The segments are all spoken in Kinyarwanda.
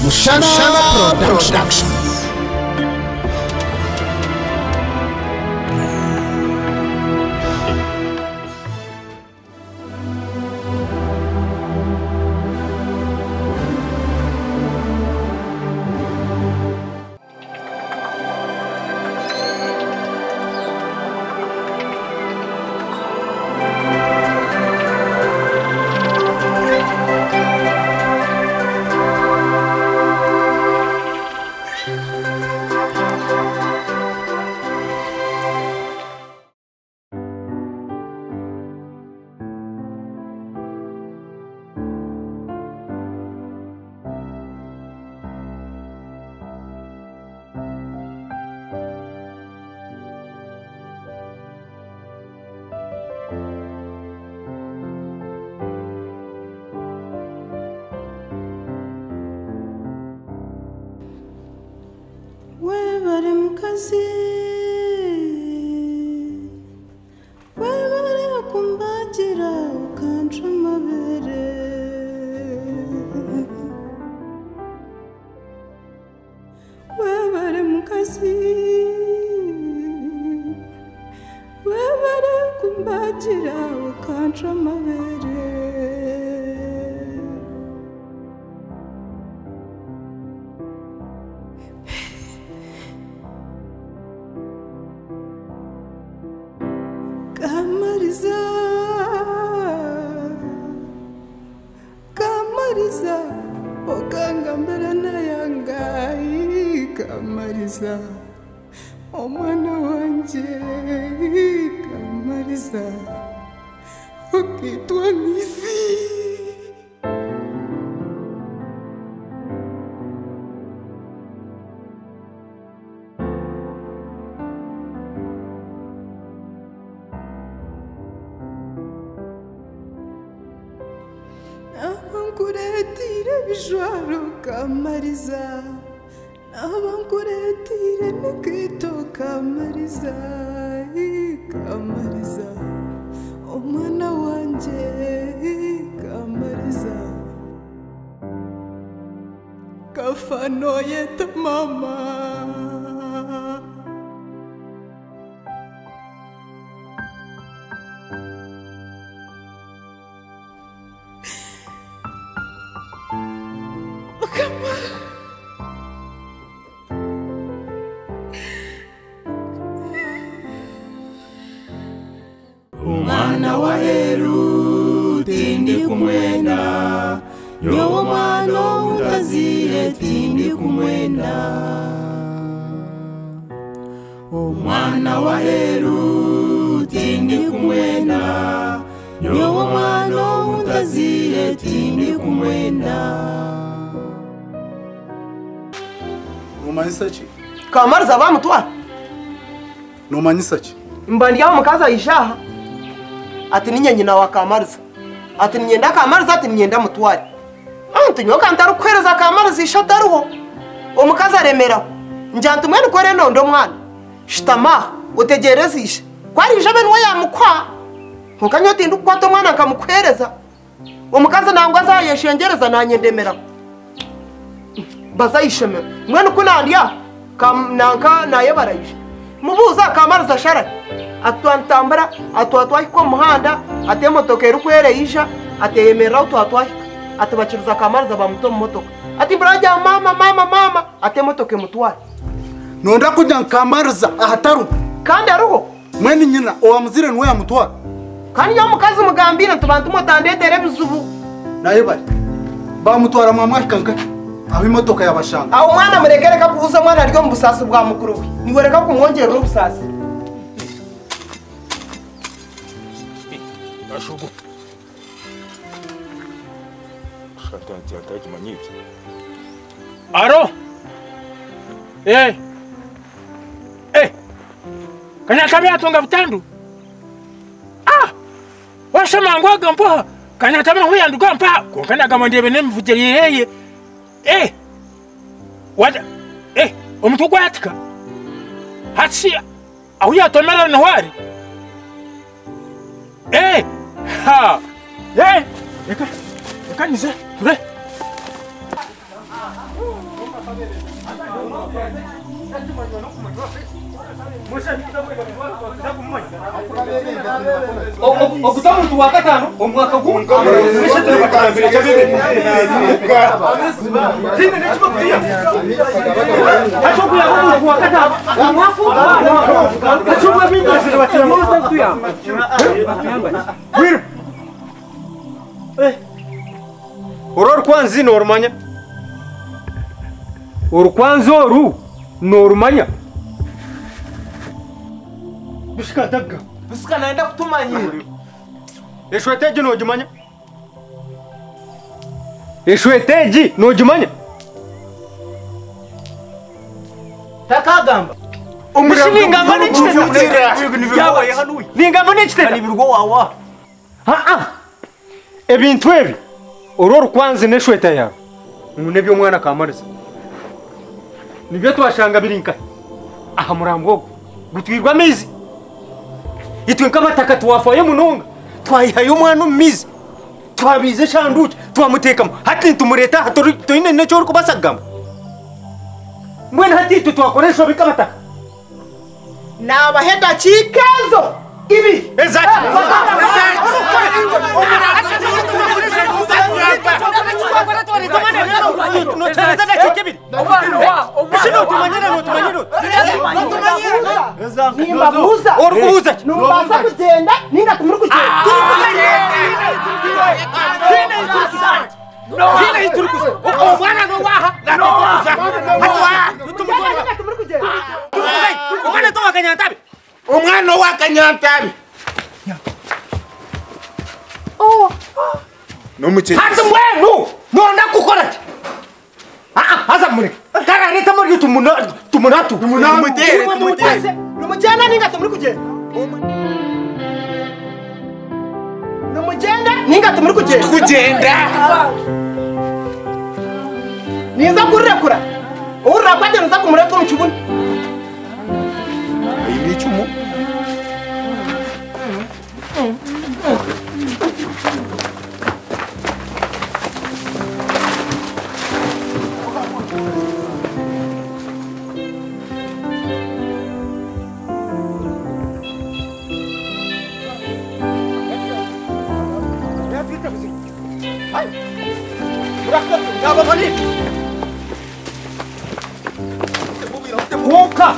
Mushana Production. Webare mukazi webare kumbagira ukanca amabere webare mukazi webare kumbagira ukanca amabere Kamariza oganga mbere na yangai Kamariza omwana wanje Kamariza okitwa Misi Abankuretire bijwaro Kamariza Abankuretire nikito Kamariza Kamariza omwana wanje Kamariza kafano yeta mama Umwana wa Heru tindi kumwenda Nyowo mwana utazire tindi kumwenda Umwana wa Heru tindi kumwenda Nyowo mwana utazire tindi kumwenda Numanyisa ki? Kamariza bamutwara. Numanyisa ki? Mbandi mukaza ishaha. Ati ninye nyina wa Kamariza. Ati nyenda Kamariza ati nyenda mutware. Antu nyoka ntaru kwereza Kamariza ishataruho. Omukaza aremera. Njantu mwene kwere nondo mwana. Shitama utegerezisha. Kwari jabe nwe yamukwa. Nkanyoti ndukwato mwana akamukwereza. Omukaza nangwa azayeshengereza nanyendemera. Bazayishemera. Mwene kunandya nanka naye barayisha. Mubuza Kamariza shara. Atwantambara atwatwahi ko muhanda ate motoka erukwere isha ateyemera utwatwahi atubakiriza Kamariza bamuto mu motoka ati brajya mama ate motoka mutware Nonda kujya Kamariza ahataru kandi aruho mwene nyina owamuzire nwe yamutwara kandi yo mukazi mugambira tubantu motandetere bizubu naye bari bamutwara mwamwakanka aho imotoka yabashanga aho mwana murekereka kubuza mwana aryo mu busasi bwa mukuru we niwereka kumwongera ubusasi Ashugu Shatanti ataki manyiki Aro Kanya kabya tonga butandu Wasema ngwaga mpoha kanya tabana huya nduga mpa konkana kama ndiye bene mvugeri yeye wada omuntu gwatika hatsi aho yatomera no wari ha reka nize ture Okutamu tu wakatano omwaka gumwe nishetera bakambere cyabebe zine n'ekiba kuya achokuya ku wakatano omwaka achokuya bindasire batira mu tuyamba wir oror kwanzi normanya orukwanzoru normanya bishika dagga Bisika naenda kutumanyira. Eshweteji nojimanya? Eshweteji nojimanya? Takagamba. Umushiningamba n'ekitera. Yabaye hanuye. Ningamba n'ekitera. Ni birgo wawa. Ebintu ebi ororo kwanze n'eshweta yawe. Munebyo mwana kamariza. Nibyo twashanga birinka. Aha murambo gutwirwa amizi. Itwe nkabataka twafaye munonga twayihaye umwana umizi twabize shanduke twamutekamo hati tumureta toine necho uri kubasagamba mwene hati twakoresha bikabataka Nabahenda chikezo ibi. exactly Nimbabuza. Orukubuza Numbasa kugenda ninga tumuri kugenda. Kina iturukuza omwana no waha ngatukuza hatwa Tumuri kugenda. omwana to wakanyantabe Umwana wa Kanyantabi. No muche. hati mwenu nonda kukora ki haza mureke karareta muri tumunatu Tumutere. Numujana ninga tumuri kugenda. Numujenda ninga tumuri kugenda. Kugenda. Niza kurekura. Urakwate nza kumureka mu kibuni. Ini chumu. woka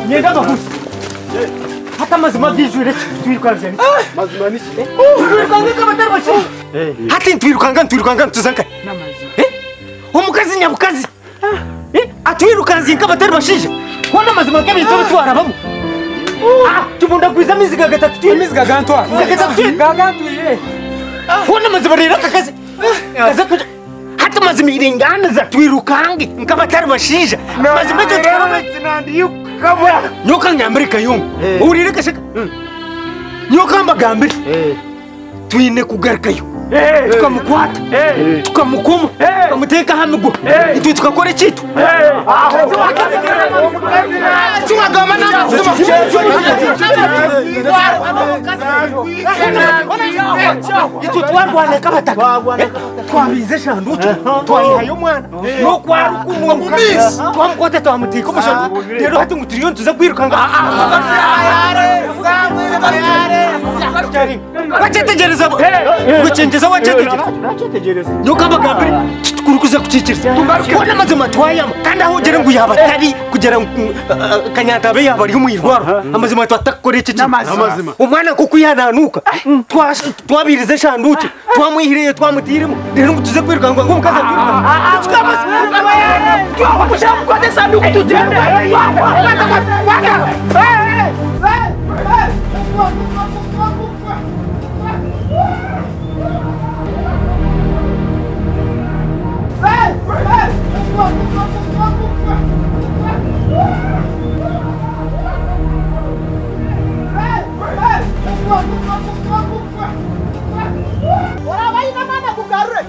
nyenda bahusi hata mazima byijure twirukanye Mazima nishi. twirukanye kabatari bashi hati twirukanga tuzanka omukazi nyabukazi atwirukanze nkabatari bashije wana mazima kabito twarabamo tubunda kwiza miziga gatatu miziga gantwa gagantu wana mazima rero kakazi hata mazima iringana za twirukange nkabatari bashije mazima cyo Sinandi yukaba. nyoka ngambirika yumwe urire kashaka nyoka mbagambira twine kugarukayo tukamukwata tukamukoma tukamuteka hamigo itwe tukakora ikitu itwe twarwana kabataka twabize shanduke twayihaye umwana no kwaruka umuntu twamukwata twamuteka umushandu rero hati ngutiriyo tuza kwirukanga wachetegereza gucengeza wachetegereza nyoka bagambire tukurukuza kucicirisa kubona mazima twayama kandi aho ugere ngo yaba atari kugera Kanyantabe yaba ari umuyirwaro amazima twatakore iki Amazima. umwana kuko yananuka twabirize shanduke twamwihiriye twamutirimo rero ngo tuze kwirukanga ngo mukaza kwirukanga tukamasa kwa sanduku tugende Warabaina mana kugarure.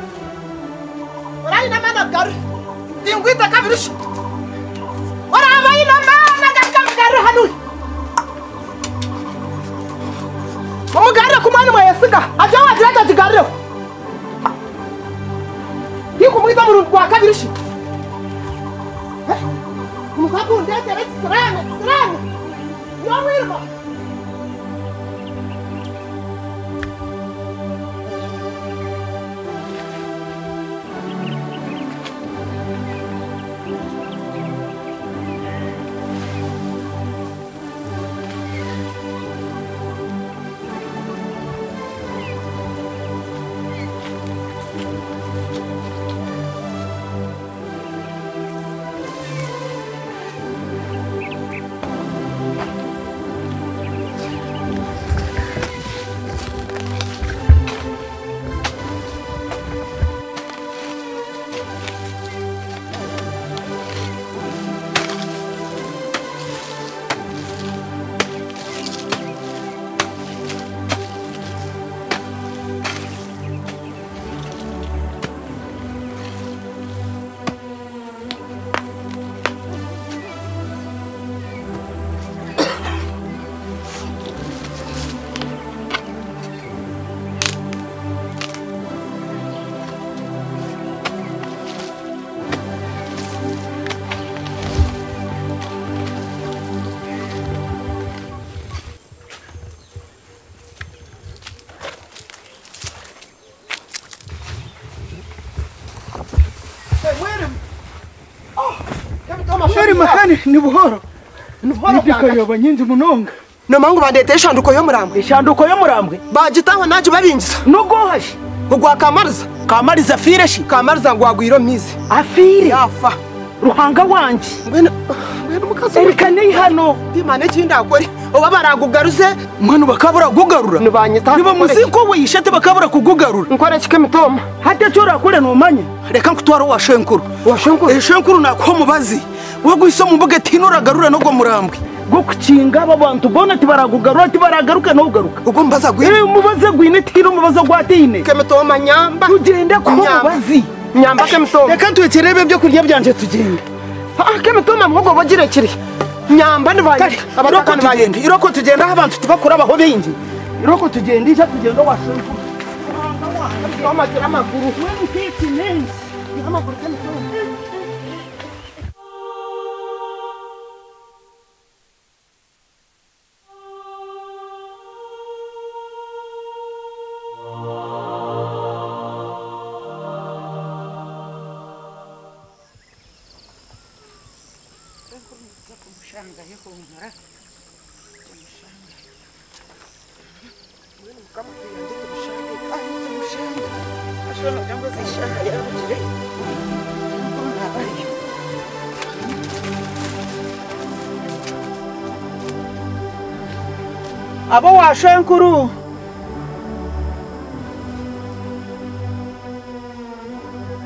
Warabaina mana garure. Tingwita kabirishi. Warabaina mana kugarure hanui. Umugarure kumwana mwesiga. Aje wajirata jigarure. Yikumwita mu rwa kabirishi. Umukobwa ndetse salame yo wirwa Sheri makani ni buhoro. Ndikayoba nyinzi munonga. No mangu bandete ishanduko yo murambwe. Ishanduko yo murambwe. Bagitaho naje babingiza. Nugohashi. Ugwa kamariza. Kamariza fireshi. Kamariza ngwagwiro mizi. Afire. Yafa. Ruhanga wanje. Ngwene mukaso. Erikane hano. Timane kindakore. Oba baragugaruze. Mwana bakabura kugarura. Nibanyita. Niba muziko wishate bakabura kugugarura. Nkore kike mitoma. Hata cyora kure numanye. Reka nkutwara wa shenkuru. Wa shenkuru. Shenkuru nako mubazi. Wagwisa mu mbuga tinuragarura no go murambwe. Go kucinga abantu bona tibaragugarura tibaragaruka no ugaruka. Ugo mbaza gwine. Mubaze gwine tiro mubaza gwatine. Kike mitoma nyamba. Tugende ko mubazi. Nyamba kike mitoma. Reka tuyekerebe byo kurya byanje tugende. Kike mitoma mwogo bagirekire. Nyamba nibanye. Iroko tugende. Iroko tugende aho abantu tibakura abaho bingi. Iroko tugende ija tugende wa shenkuru. Toma kira maguru. Wewe kiti nensi. Amaguru kike mitoma. Abo wa shenkuru.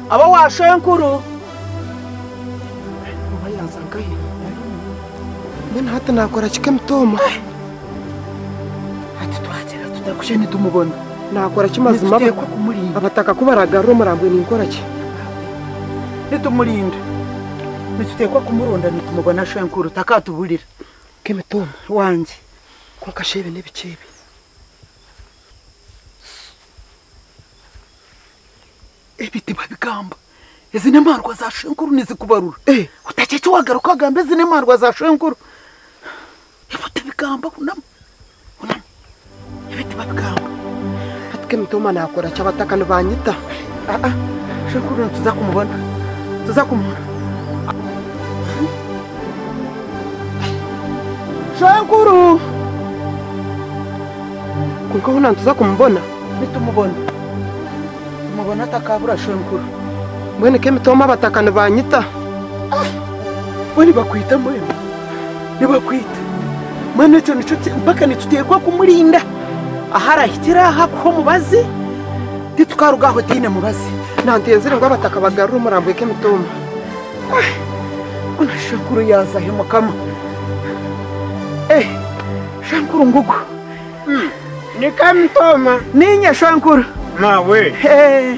Abo wa shenkuru. Bayanzangaye. Mbona hata nakora kike mitoma. Ati twagera tudakushene tumubona. Nakora kimazima Tutekwa kumurinda. abataka kubaragarura murambwe ninkora ki. Nitumurinda. Nitutekwa kumurunda nitumubona shenkuru takatuburira. Kike mitoma Wanje. kwa kashebe n'ibikebe. Ebiti babigamba. Izi nemarwa za shenkuru nizikubarura. Utacece wagaruka gambe izi nemarwa za shenkuru. Ebiti bigamba kunama. Ebiti babigamba. Kike mitoma nakora cyabataka nibanyita. Shenkuru tuza kumubona. Tuza kumubona. Shenkuru. Kuko hona tuza kumubona. Nitumubona. Tumubona takabura shenkuru. Mbone kike mitoma abataka nibanyita. Wani bakwita mwema. Nibakwita. Mwana cyo nico mpaka nitutekwa kumurinda. Aharahitira hako mubazi. Titukarugaho tine mubazi. Nantezere ngo abataka bagarura murambwe kike mitoma. Kuna shenkuru yaza himo kama. Shenkuru ngugu. Nika mitoma. Ninya shenkuru. Mawe.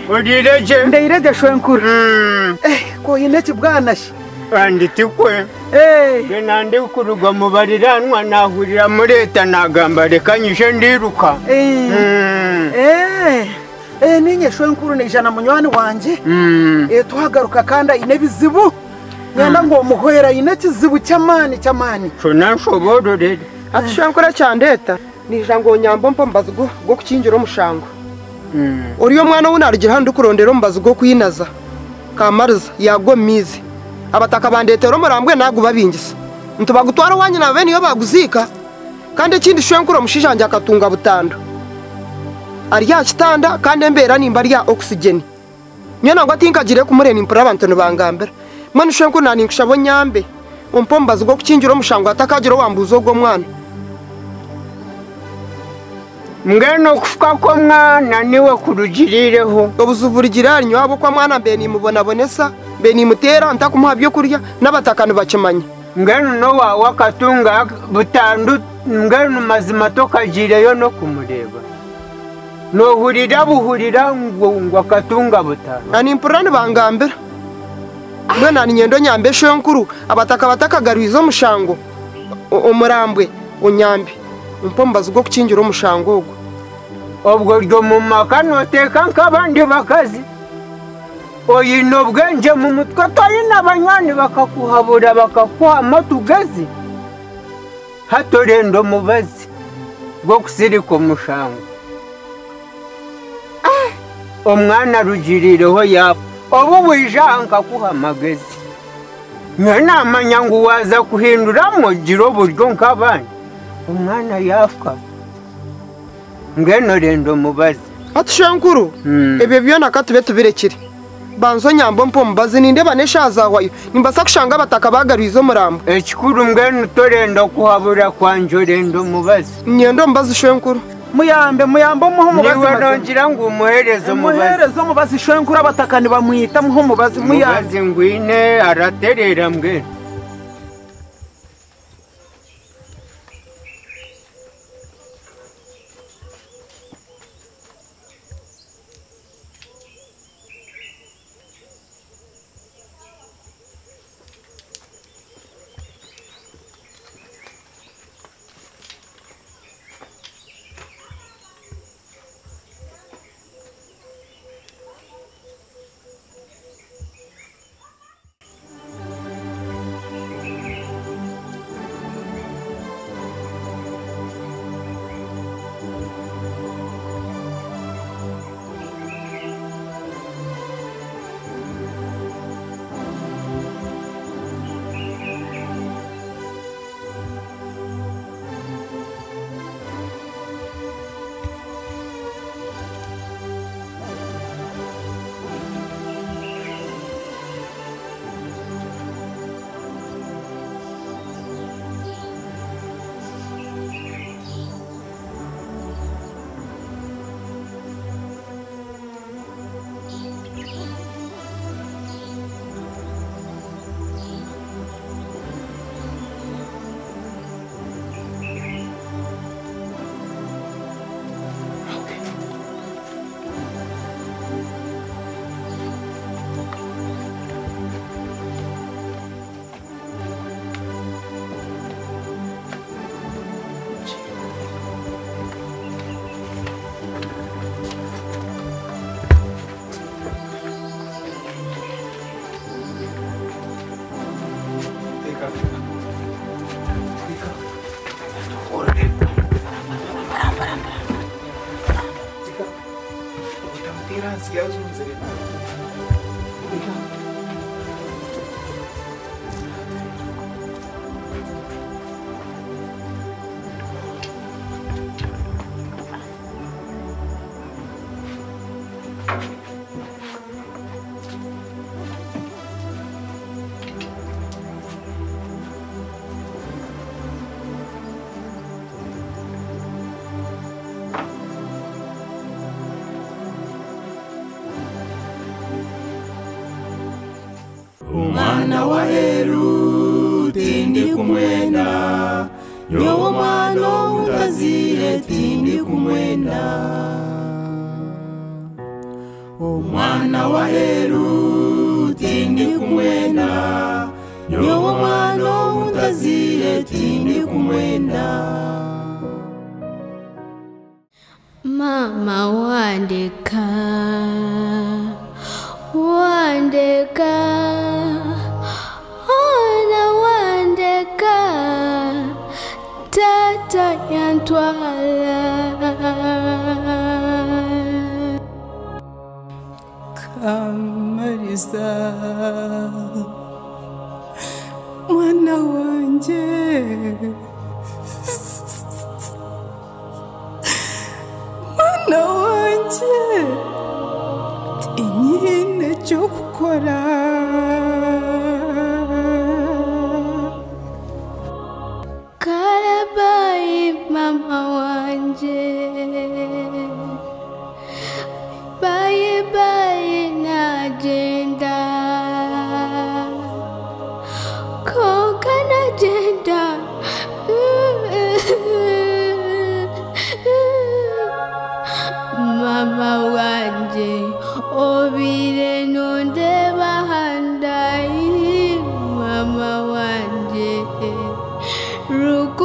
Odireje. Ndeireje shenkuru. Ko ineti bwanashi. Anditikwe. Genande kuruga mubariranwa nahurira muri leta nagamba reka nyishe ndiruka. Ninye shenkuru ni ijana munywani wanje. Tuhagaruka kanda inebizibu. ngenda ngo muhera ine kizibu cyamani tunashobororera atushankora cyandeta nija ngo nyambo mpambaza go kukingira umushango uriyo mwana wunargira handi kurondera mbaza go kuyinaza Kamariza yagomize abataka bandetero murambwe nago babingisa ntubagutwara wanye na bene iyo baguzika kandi ikindi shankura mushijanje akatunga butando ari ya kitanda kandi mbera nimba ari ya oxygen nyana ngo atinkagire kumurena impura abantu nibangambera mwana shankura naninkisha bo nyambe umpombaza go kukingira umushango atakagiro wambuzo go mwana ngeno kufuka ko mwana niwe kurugirireho obuzuvurigira nyabo kwa mwana mbe nimubona bonesa mbe nimutera ntakumuha byo kurya n'abatakano bakimanya ngeno no wakatunga butandu ngeno mazima tokagireyo no kumureba no buhurira ngo akatunga butandu ani impurane bangambera mwana ni nyendo nyambe shonkuru abataka batakagaruizo mushango umurambwe unyambe umpombaza go kukingira umushango ubwo ryo mu makano teka nk'abandi bakazi oyino bwenge mu mutwe tari n'abanyani bakakuhabura bakakuhama tugezi hatorendo mubazi go kusirika umushango umwana rugirireho yapfa ubu wijanka kuhamagezi namanya ngo waza kuhinduramo giro buryo nk'abandi umwana yafwa ngeno rendo mubazi atushankuru ebe byona katube tubirekire banzo nyambo mpombazi ninde baneshaza wayo nimbasa kushanga bataka bagarizo murambo ekikuru ngeno torenda kuhabura kwanje rendo mubazi nyendo mbazi shankuru muyambo muho mubazi niwe nongira ngo umuherezo mubazi shankuru abatakani bamwita muho mubazi mubazi ngwine araterera mbwe Umwana wa Heru tindi kumwenda nyowo mwana utazire tindi kumwenda Umwana wa Heru tindi kumwenda nyowo mwana utazire tindi kumwenda Mama wandeka kuntwala Kamariza mwana wanje mwana wanje tinyine cyo gukora karabaye mama wanje bye bye najenda koka najenda mama wanje obire nonde bahandai mama wanje ruko